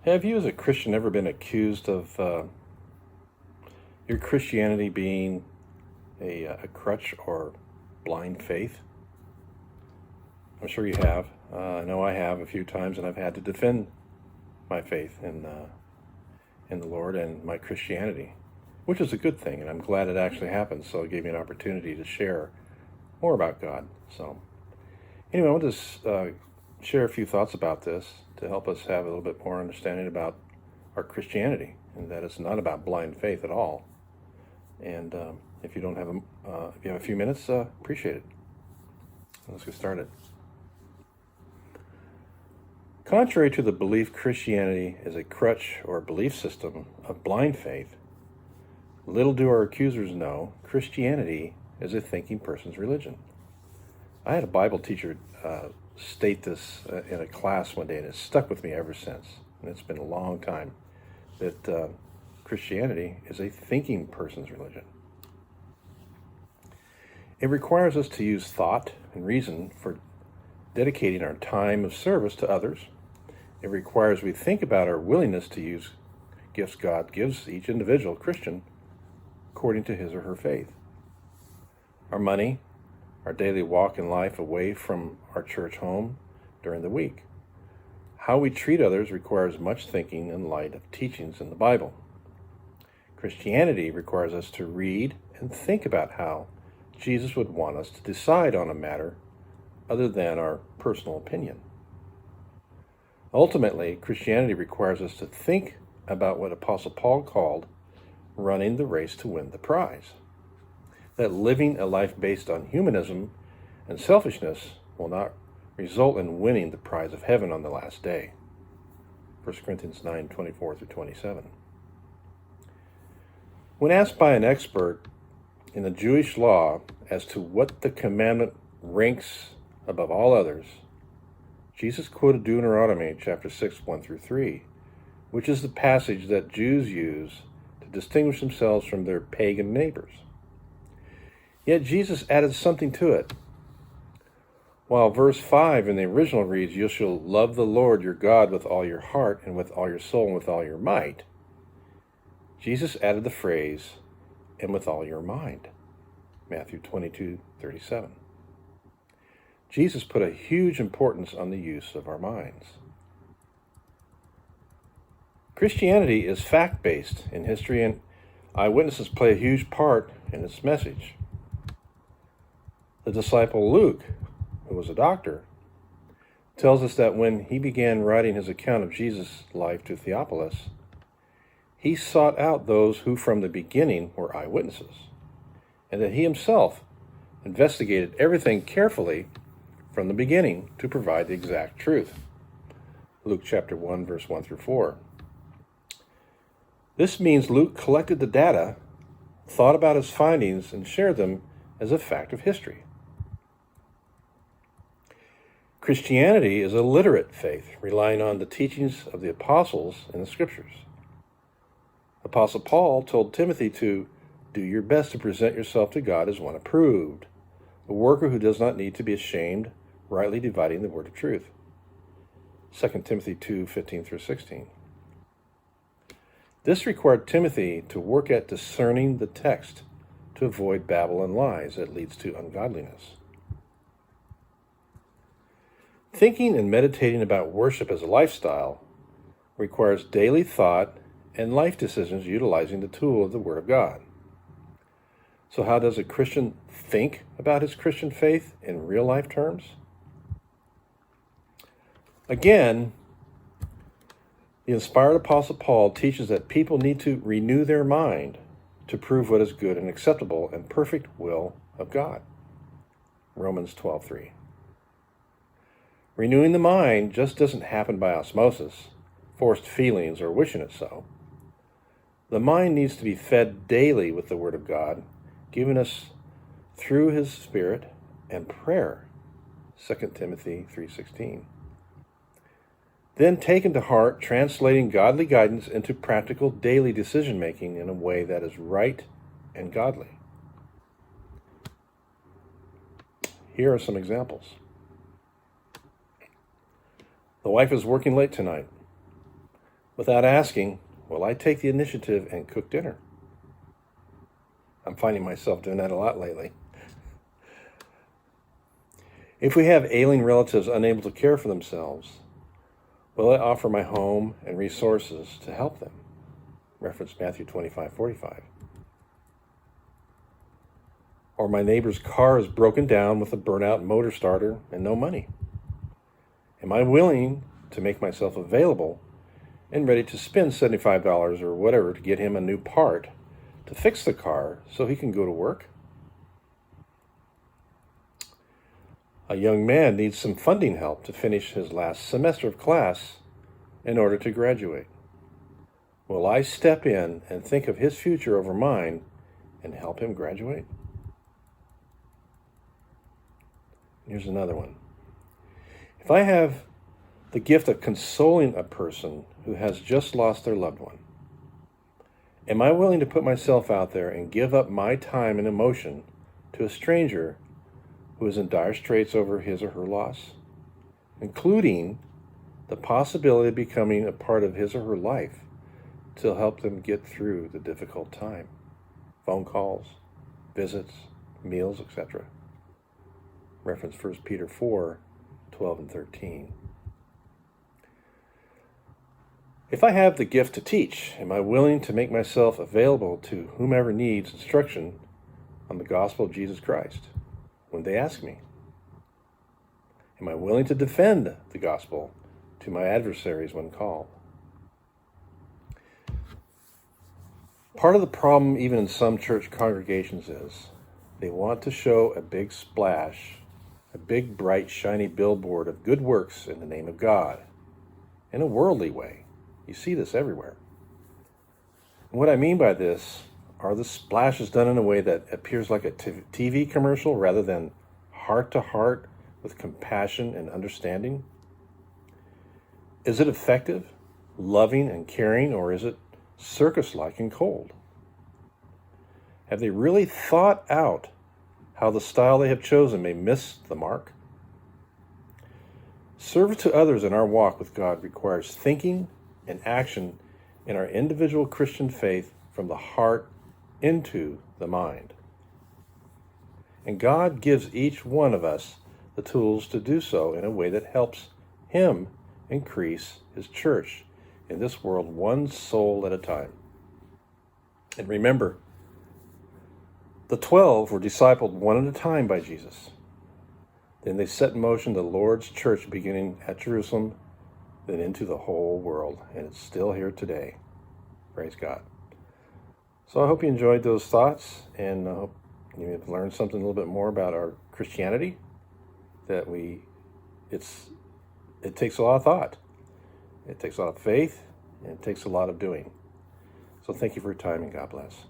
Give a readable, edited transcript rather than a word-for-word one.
Have you, as a Christian, ever been accused of your Christianity being a crutch or blind faith? I'm sure you have. I know I have a few times, and I've had to defend my faith in the Lord and my Christianity, which is a good thing, and I'm glad it actually happened. So it gave me an opportunity to share more about God. So anyway, I want to share a few thoughts about this to help us have a little bit more understanding about our Christianity, and that it's not about blind faith at all. And if you don't have if you have a few minutes, appreciate it. Let's get started. Contrary to the belief Christianity is a crutch or belief system of blind faith, little do our accusers know Christianity is a thinking person's religion. I had a Bible teacher state this in a class one day, and it's stuck with me ever since. And it's been a long time that Christianity is a thinking person's religion. It requires us to use thought and reason for dedicating our time of service to others. It requires we think about our willingness to use gifts God gives each individual Christian according to his or her faith. Our money, our daily walk in life away from our church home during the week. How we treat others requires much thinking in light of teachings in the Bible. Christianity requires us to read and think about how Jesus would want us to decide on a matter other than our personal opinion. Ultimately, Christianity requires us to think about what Apostle Paul called running the race to win the prize. That living a life based on humanism and selfishness will not result in winning the prize of heaven on the last day. 1 Corinthians 9:24-27. When asked by an expert in the Jewish law as to what the commandment ranks above all others, Jesus quoted Deuteronomy chapter 6, 1-3, which is the passage that Jews use to distinguish themselves from their pagan neighbors. Yet Jesus added something to it. While verse 5 in the original reads, "You shall love the Lord your God with all your heart and with all your soul and with all your might," Jesus added the phrase, "and with all your mind." Matthew 22:37. Jesus put a huge importance on the use of our minds. Christianity is fact-based in history, and eyewitnesses play a huge part in its message. The disciple Luke, who was a doctor, tells us that when he began writing his account of Jesus' life to Theophilus, he sought out those who from the beginning were eyewitnesses, and that he himself investigated everything carefully from the beginning to provide the exact truth. Luke chapter 1, verse 1-4. This means Luke collected the data, thought about his findings, and shared them as a fact of history. Christianity is a literate faith, relying on the teachings of the apostles in the scriptures. Apostle Paul told Timothy to do your best to present yourself to God as one approved, a worker who does not need to be ashamed, rightly dividing the word of truth. 2 Timothy 2:15-16. This required Timothy to work at discerning the text to avoid babble and lies that leads to ungodliness. Thinking and meditating about worship as a lifestyle requires daily thought and life decisions utilizing the tool of the Word of God. So how does a Christian think about his Christian faith in real life terms? Again, the inspired Apostle Paul teaches that people need to renew their mind to prove what is good and acceptable and perfect will of God. Romans 12:3. Renewing the mind just doesn't happen by osmosis, forced feelings, or wishing it so. The mind needs to be fed daily with the Word of God, given us through His Spirit and prayer. 2 Timothy 3:16. Then taken to heart, translating godly guidance into practical daily decision-making in a way that is right and godly. Here are some examples. The wife is working late tonight. Without asking, will I take the initiative and cook dinner? I'm finding myself doing that a lot lately. If we have ailing relatives unable to care for themselves, will I offer my home and resources to help them? Reference Matthew 25:45. Or my neighbor's car is broken down with a burnout motor starter and no money. Am I willing to make myself available and ready to spend $75 or whatever to get him a new part to fix the car so he can go to work? A young man needs some funding help to finish his last semester of class in order to graduate. Will I step in and think of his future over mine and help him graduate? Here's another one. If I have the gift of consoling a person who has just lost their loved one, am I willing to put myself out there and give up my time and emotion to a stranger who is in dire straits over his or her loss, including the possibility of becoming a part of his or her life to help them get through the difficult time? Phone calls, visits, meals, etc. Reference 1 Peter 4:12 and 13. If I have the gift to teach, am I willing to make myself available to whomever needs instruction on the gospel of Jesus Christ when they ask me? Am I willing to defend the gospel to my adversaries when called? Part of the problem, even in some church congregations, is they want to show a big splash, a big, bright, shiny billboard of good works in the name of God, in a worldly way. You see this everywhere. And what I mean by this are the splashes done in a way that appears like a TV commercial rather than heart to heart with compassion and understanding. Is it effective, loving, and caring, or is it circus-like and cold? Have they really thought out how the style they have chosen may miss the mark? Service to others in our walk with God requires thinking and action in our individual Christian faith from the heart into the mind. And God gives each one of us the tools to do so in a way that helps Him increase His church in this world, one soul at a time. And remember, the 12 were discipled one at a time by Jesus. Then they set in motion the Lord's church beginning at Jerusalem, then into the whole world. And it's still here today. Praise God. So I hope you enjoyed those thoughts, and I hope you have learned something a little bit more about our Christianity, that it takes a lot of thought. It takes a lot of faith, and it takes a lot of doing. So thank you for your time, and God bless.